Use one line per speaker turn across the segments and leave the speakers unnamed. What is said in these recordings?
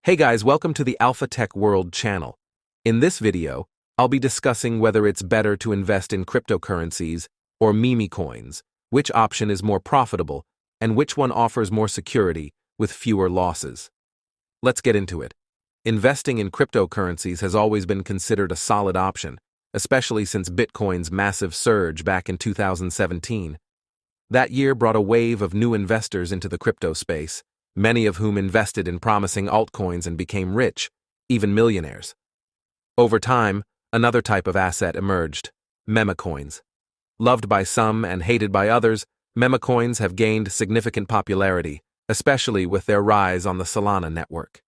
Hey guys, welcome to the Alpha Tech World channel. In this video, I'll be discussing whether it's better to invest in cryptocurrencies or memecoins, which option is more profitable, and which one offers more security with fewer losses. Let's get into it. Investing in cryptocurrencies has always been considered a solid option, especially since Bitcoin's massive surge back in 2017. That year brought a wave of new investors into the crypto space, many of whom invested in promising altcoins and became rich, even millionaires. Over time, another type of asset emerged: memecoins. Loved by some and hated by others, memecoins have gained significant popularity, especially with their rise on the Solana network.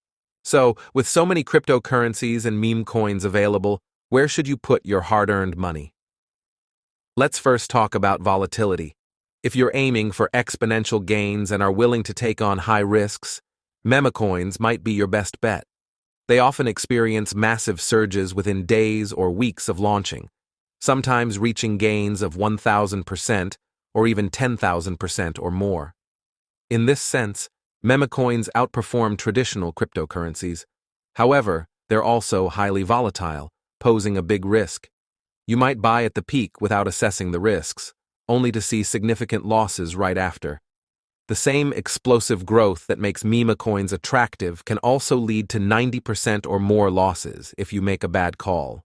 So, with so many cryptocurrencies and meme coins available, where should you put your hard-earned money? Let's first talk about volatility. If you're aiming for exponential gains and are willing to take on high risks, memecoins might be your best bet. They often experience massive surges within days or weeks of launching, sometimes reaching gains of 1,000% or even 10,000% or more. In this sense, memecoins outperform traditional cryptocurrencies. However, they're also highly volatile, posing a big risk. You might buy at the peak without assessing the risks, only to see significant losses right after. The same explosive growth that makes memecoins attractive can also lead to 90% or more losses if you make a bad call.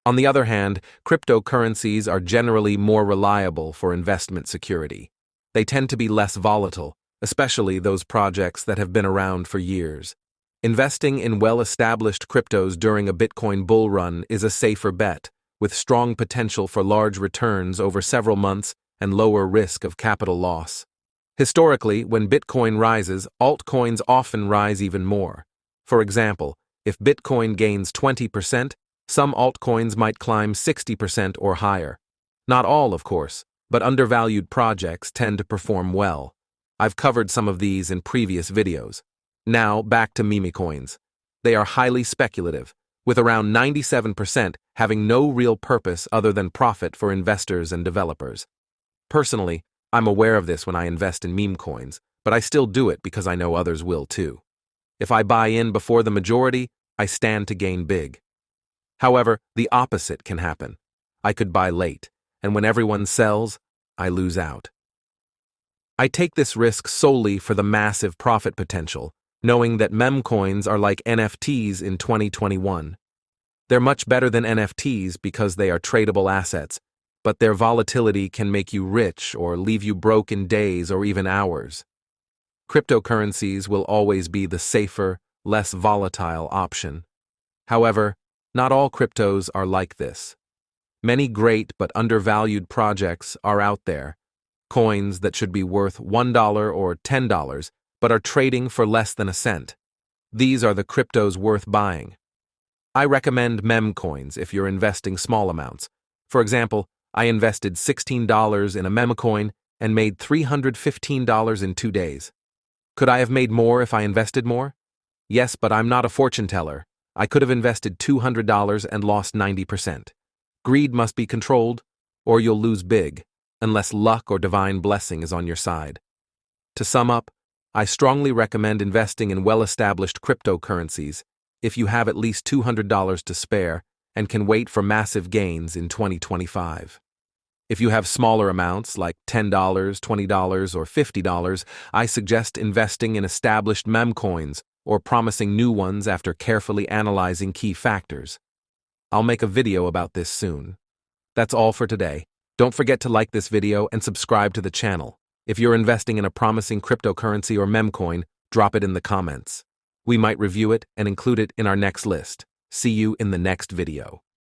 On the other hand, cryptocurrencies are generally more reliable for investment security. They tend to be less volatile, especially those projects that have been around for years. Investing in well-established cryptos during a Bitcoin bull run is a safer bet, with strong potential for large returns over several months and lower risk of capital loss. Historically, when Bitcoin rises, altcoins often rise even more. For example, if Bitcoin gains 20%, some altcoins might climb 60% or higher. Not all, of course, but undervalued projects tend to perform well. I've covered some of these in previous videos. Now, back to memecoins. They are highly speculative, with around 97% having no real purpose other than profit for investors and developers. Personally, I'm aware of this when I invest in meme coins, but I still do it because I know others will too. If I buy in before the majority, I stand to gain big. However, the opposite can happen. I could buy late, and when everyone sells, I lose out. I take this risk solely for the massive profit potential, knowing that memecoins are like NFTs in 2021. They're much better than NFTs because they are tradable assets, but their volatility can make you rich or leave you broke in days or even hours. Cryptocurrencies will always be the safer, less volatile option. However, not all cryptos are like this. Many great but undervalued projects are out there, coins that should be worth $1 or $10, but are trading for less than a cent. These are the cryptos worth buying. I recommend memecoins if you're investing small amounts. For example, I invested $16 in a memecoin and made $315 in 2 days. Could I have made more if I invested more? Yes, but I'm not a fortune teller. I could have invested $200 and lost 90%. Greed must be controlled, or you'll lose big, unless luck or divine blessing is on your side. To sum up, I strongly recommend investing in well-established cryptocurrencies if you have at least $200 to spare and can wait for massive gains in 2025. If you have smaller amounts like $10, $20, or $50, I suggest investing in established memecoins or promising new ones after carefully analyzing key factors. I'll make a video about this soon. That's all for today. Don't forget to like this video and subscribe to the channel. If you're investing in a promising cryptocurrency or memecoin, drop it in the comments. We might review it and include it in our next list. See you in the next video.